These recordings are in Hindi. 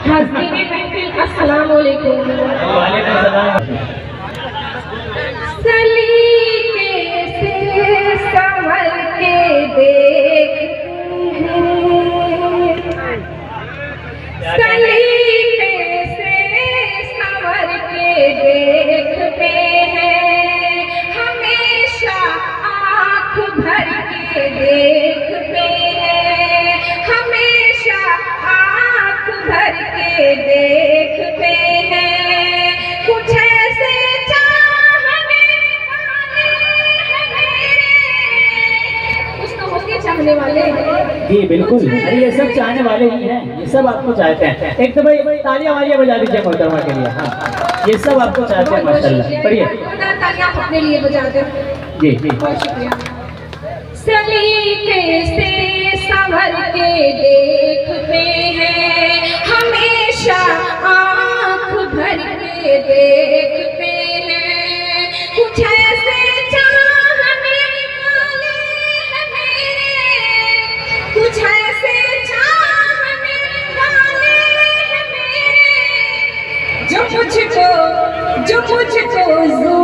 हाज़रीन महफिल अस्सलाम वालेकुम। वालेकुम सलाम। सलीके से संवर के देखते हैं, सलीके से संवर के देखते हैं, हमेशा आँख भर के देखते हैं, हमेशा आँख भर के देखते हैं। कुछ ऐसे चाहने वाले हैं मेरे, कुछ तो होंगे चाहने वाले। जी बिल्कुल, अरे ये सब चाहने वाले ही हैं, ये सब आपको चाहते हैं। एक तो भाई तालियां वालियां बजा दीजिए मोहतरमा के लिए। हाँ, ये सब आपको चाहते हैं माशाल्लाह। बढ़िया, तालियां अपने लिए बजा दे। जी जी, बहुत शुक्रिया। सलीके से संवर के देखते हैं, हमेशा आँख भर के देखते हैं। कुछ ऐसे चाहने वाले हैं मेरे, कुछ ऐसे चाहने वाले हैं मेरे, जो मुझको ज़ू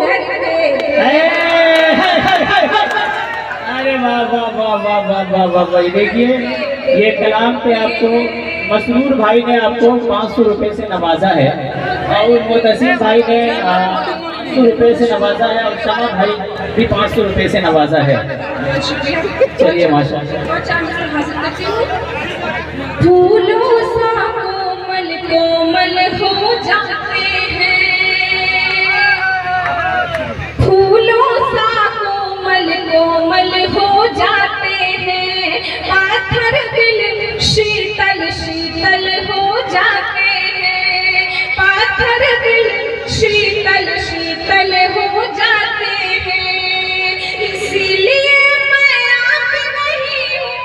करते। अरे वाह वाह वाह वाह वाह वाह वाह वाह। देखिए ये कलाम पे आपको मसरूर भाई ने आपको 500 रुपये से नवाजा है, और मुतसिर भाई ने 100 रुपये से नवाजा है, और शमा भाई भी 500 रुपये से नवाजा है। चलिए माशाल्लाह। फूलों सा कोमल कोमल हो जाते हैं, फूलों सा कोमल कोमल हो जाते हैं, पाथर दिल शीतल शीतल हो जाते हैं, पाथर दिल शीतल शीतल हो जाते हैं। इसीलिए मैं आती नहीं हूँ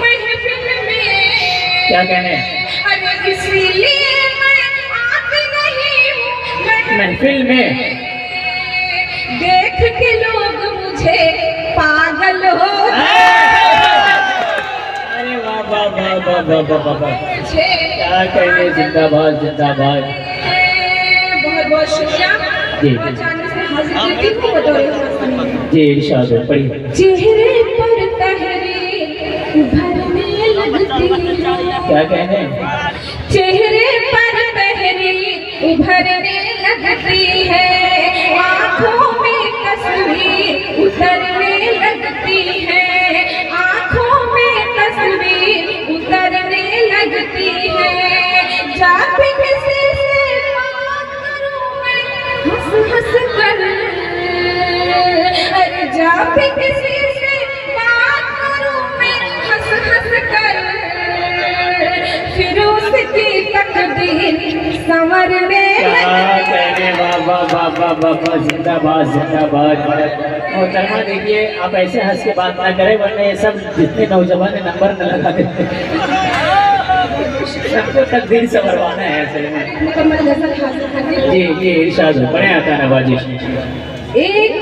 महफिल में। क्या कहने हैं? अरे इसीलिए मैं आती नहीं हूँ महफिल में। देख के लोग मुझे पागल हो अरे वाह वाह वाह वाह वाह वाह वाह वाह। मुझे। क्या कहने, जिंदाबाद जिंदाबाद। बहुत बहुत शुक्रिया। जी। और जाने से हाजिर करती हूँ बतौर खास। जी इरशाद हो, पढ़िए। चेहरे पर तहरीर उभरने लगती है, क्या कहने हैं? चेहरे पर तहरीर उभरने लगती है, आँखों में तस्वीर उतरने लगती है, आँखों में तस्वीर उतरने लगती है। जब किसी से बात करूं मैं हंस हंस कर, अरे जब किसी से बात करूं मैं हंस हंस कर, फिर उसकी तकदीर संवरने क्या कहने, वाह वाह वाह वाह वाह वाह, जिंदाबाद जिंदाबाद। मोहतरमा देखिए, आप ऐसे हंस के बात ना करें, वरना ये सब जितने नौजवान है नंबर न लगा देते, सबको तकदीर संवरवाना है असल में। मुकम्मल गज़ल हासिल करने। जी जी इरशाद हो, बड़े आता है नवाजिश। एक